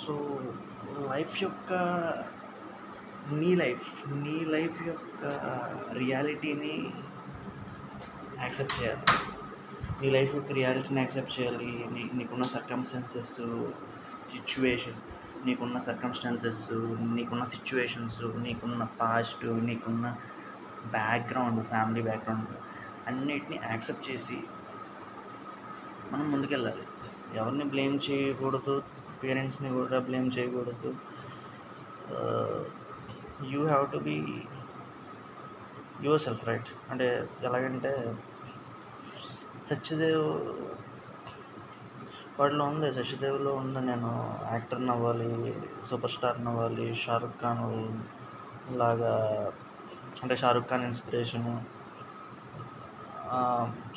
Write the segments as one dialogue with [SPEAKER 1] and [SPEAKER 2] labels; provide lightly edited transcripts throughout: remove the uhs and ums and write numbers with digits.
[SPEAKER 1] So life యొక్క నీ life యొక్క రియాలిటీని యాక్సెప్ట్ చేయాలి. నీ లైఫ్ యొక్క రియాలిటీని యాక్సెప్ట్ చేయాలి. నీకున్న సర్కమ్స్టాన్సెస్, సిచ్యువేషన్ నీకున్న సర్కమ్స్టాన్సెస్, నీకున్న సిచ్యువేషన్స్, నీకున్న పాస్ట్, నీకున్న బ్యాక్గ్రౌండ్, ఫ్యామిలీ బ్యాక్గ్రౌండ్ అన్నిటిని యాక్సెప్ట్ చేసి మనం ముందుకెళ్ళాలి. ఎవరిని బ్లేమ్ చేయకూడదు, పేరెంట్స్ని కూడా బ్లేమ్ చేయకూడదు. You have to be yourself, right? అంటే ఎలాగంటే సత్యదేవ్ వాటిలో ఉంది, సత్యదేవ్లో ఉంది, నేను యాక్టర్ని అవ్వాలి, సూపర్ స్టార్ని అవ్వాలి, షారుఖ్ ఖాన్ లాగా. అంటే Shahrukh Khan inspiration,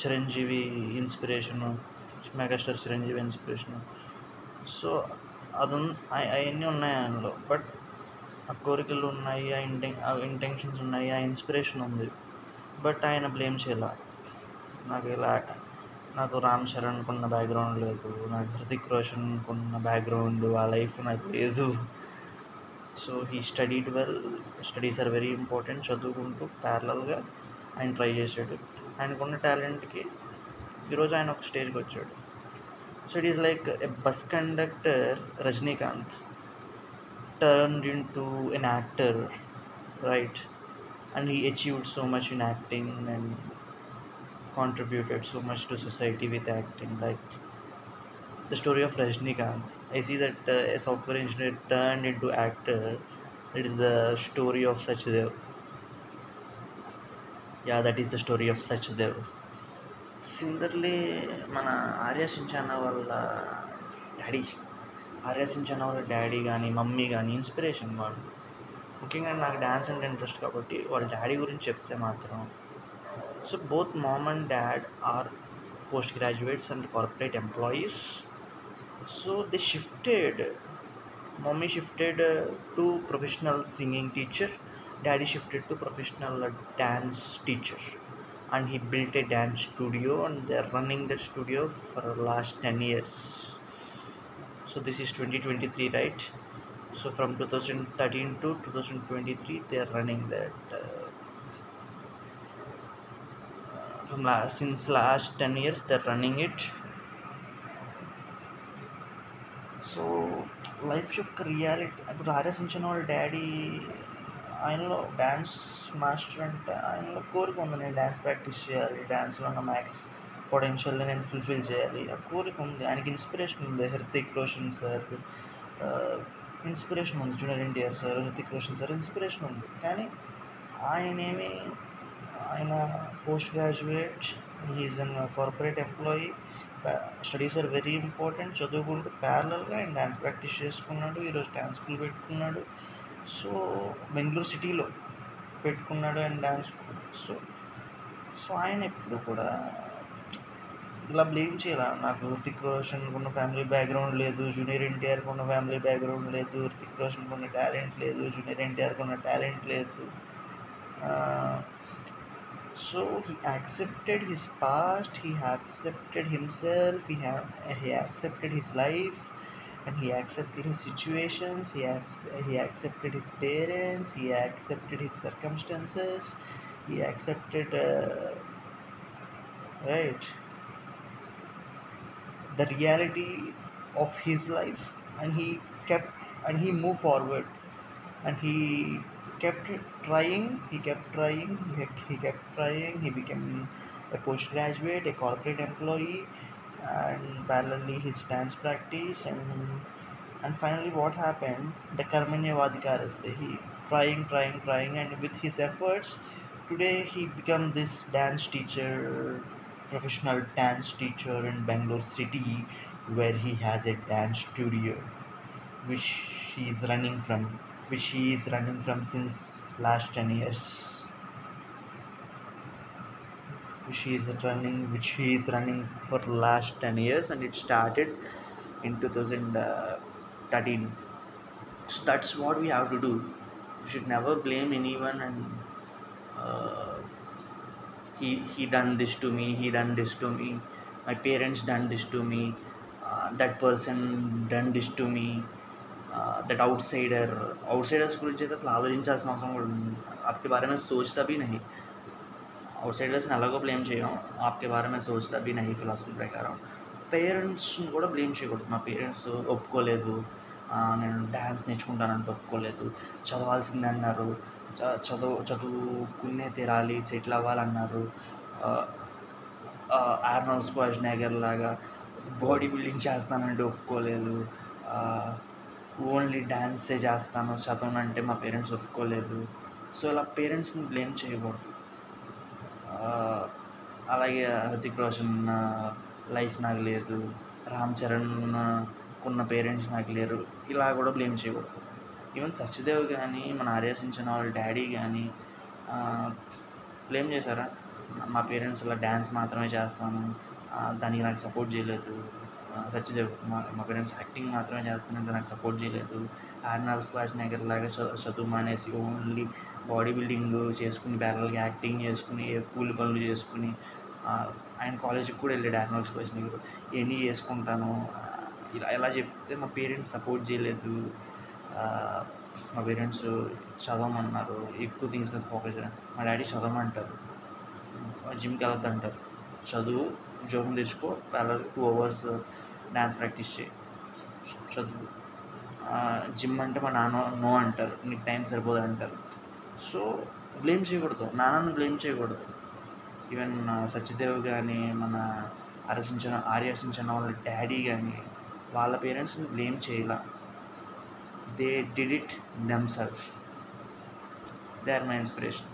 [SPEAKER 1] Chiranjeevi inspiration, megastar Chiranjeevi inspiration. So అవన్నీ ఉన్నాయి ఆయనలో. బట్ ఆ కోరికలు ఉన్నాయి, ఆ ఇంటెన్షన్స్ ఉన్నాయి, ఆ ఇన్స్పిరేషన్ ఉంది. బట్ ఆయన బ్లేమ్ చేయాల. నాకు రామ్ చరణ్కున్న బ్యాక్గ్రౌండ్ లేదు, నాకు హృతిక్ రోషన్కున్న బ్యాక్గ్రౌండ్, ఆ లైఫ్ నాకు లేదు. So he studied well. Studies are very important. చదువుకుంటూ ప్యారలల్గా ఆయన ట్రై చేశాడు. ఆయనకున్న టాలెంట్కి ఈరోజు ఆయన ఒక స్టేజ్కి వచ్చాడు. So it is like a bus conductor Rajinikanth turned into an actor, right? And he achieved so much in acting and contributed so much to society with acting. Like the story of Rajnikant, I see that a software engineer turned into actor. It is the story of Sachdev. Yeah, that is the story of Sachdev. Similarly, మన ఆర్య సించానా వాళ్ళ daddy వాళ్ళ daddy కానీ mummy కానీ inspiration వాళ్ళు. ముఖ్యంగా నాకు dance అంటే interest కాబట్టి వాళ్ళ డాడీ గురించి చెప్తే మాత్రం, so both mom and dad or post graduates and corporate employees. So they shifted. Mummy shifted to professional singing teacher, daddy shifted to professional dance teacher, and he built a dance studio and they're running that studio for the last 10 years. So this is 2023, right? So from 2013 to 2023 they are running that since last 10 years they're running it. So life యొక్క reality ఇప్పుడు ఆర్యసించిన వాళ్ళ daddy, ఆయనలో dance master అంటే ఆయనలో కోరిక ఉంది, నేను dance practice చేయాలి, డ్యాన్స్లో ఉన్న మ్యాక్స్ పొటెన్షియల్ని నేను ఫుల్ఫిల్ చేయాలి, ఆ కోరిక ఉంది. ఆయనకి ఇన్స్పిరేషన్ ఉంది, హృతిక్ రోషన్ సార్ ఇన్స్పిరేషన్ ఉంది, junior NTR sir, Hrithik Roshan sir inspiration ఉంది. కానీ ఆయన post graduate, he is an corporate employee. Studies are very important. చదువుకుంటూ ప్యారలల్గా ఆయన డ్యాన్స్ ప్రాక్టీస్ చేసుకున్నాడు. ఈరోజు డ్యాన్స్ స్కూల్ పెట్టుకున్నాడు. సో బెంగళూరు సిటీలో పెట్టుకున్నాడు ఆయన డ్యాన్స్ స్కూల్. సో ఆయన ఎప్పుడు కూడా ఇలా బ్లేమ్ చేయాల. నాకు హృతిక్ రోషన్కి ఉన్న ఫ్యామిలీ బ్యాక్గ్రౌండ్ లేదు, జూనియర్ ఎన్టీఆర్కి ఉన్న ఫ్యామిలీ బ్యాక్గ్రౌండ్ లేదు, హృతిక్ రోషన్కి ఉన్న టాలెంట్ లేదు, జూనియర్ ఎన్టీఆర్కి ఉన్న టాలెంట్ లేదు. So he accepted his past, he accepted himself, he accepted his life, and he accepted his situations, he accepted his parents, he accepted his circumstances, he accepted right, the reality of his life, and he moved forward, and he kept trying, he kept trying. He became a postgraduate, a corporate employee, and parallelly his dance practice, and finally what happened, the karmanyavadhikarasthe, he trying, and with his efforts today he become this dance teacher, professional dance teacher in Bangalore city, where he has a dance studio which he is running from since last 10 years, which he is running for last 10 years, and it started in 2013. So that's what we have to do. We should never blame anyone, and he done this to me, my parents done this to me, that person done this to me. That outsiders గురించి అయితే అసలు ఆలోచించాల్సిన అవసరం కూడా ఉంది. आपके बारे में सोचता भी नहीं. అవుట్సైడర్స్ని ఎలాగో బ్లేమ్ చేయం. आपके बारे में सोचता भी नहीं ఫిలాసఫీ ప్రకారం. పేరెంట్స్ని కూడా బ్లేమ్ చేయకూడదు. మా పేరెంట్స్ ఒప్పుకోలేదు, నేను డ్యాన్స్ నేర్చుకుంటానంటే ఒప్పుకోలేదు, చదవాల్సిందే అన్నారు, చదువుకునే తీరాలి, సెటిల్ అవ్వాలన్నారు, ఆర్నాల్డ్ స్క్వార్జెనెగ్గర్ లాగా బాడీ బిల్డింగ్ చేస్తానంటే ఒప్పుకోలేదు, ఓన్లీ డ్యాన్సే చేస్తాను, చదవనంటే మా పేరెంట్స్ ఒప్పుకోలేదు. సో ఇలా పేరెంట్స్ని బ్లేమ్ చేయకూడదు. అలాగే హృతిక్ రోషన్ లైఫ్ నాకు లేదు, రామ్ చరణ్ ఉన్న పేరెంట్స్ నాకు లేరు, ఇలా కూడా బ్లేమ్ చేయకూడదు. ఈవెన్ సత్యదేవ్ కానీ మన ఆర్య సించన వాళ్ళ డాడీ కానీ బ్లేమ్ చేశారా, మా పేరెంట్స్ ఇలా డ్యాన్స్ మాత్రమే చేస్తాను, దానికి నాకు సపోర్ట్ చేయలేదు. సత్యదేవ్ మా పేరెంట్స్ యాక్టింగ్ మాత్రమే చేస్తానంటే నాకు సపోర్ట్ చేయలేదు, ఆర్నాల్డ్ స్క్వార్జెనెగ్గర్ లాగా చదువు మానేసి ఓన్లీ బాడీ బిల్డింగ్ చేసుకుని ప్యారల్గా యాక్టింగ్ చేసుకుని కూలి పనులు చేసుకుని ఆయన కాలేజీకి కూడా వెళ్ళాడు ఆర్నాల్డ్ స్క్వార్జెనెగ్గర్, ఇవన్నీ చేసుకుంటాను ఇలా చెప్తే మా పేరెంట్స్ సపోర్ట్ చేయలేదు. మా పేరెంట్స్ చదవమన్నారు, ఎక్కువ థింగ్స్ మీద ఫోకస్ చేయడం. మా డాడీ చదవమంటారు, జిమ్కి వెళ్ళొద్దు అంటారు, చదువు ఉద్యోగం తెచ్చుకో, 2 hours డ్యాన్స్ ప్రాక్టీస్ చేయి, చదువు. జిమ్ అంటే మా నాన్న నో అంటారు, నీకు టైం సరిపోదు అంటారు. సో బ్లేమ్ చేయకూడదు, నాన్నను బ్లేమ్ చేయకూడదు. ఈవెన్ సత్యదేవ్ కానీ మన ఆర్య సించన వాళ్ళ డాడీ కానీ వాళ్ళ పేరెంట్స్ని బ్లేమ్ చేయాల. They did it themself. They are my inspiration.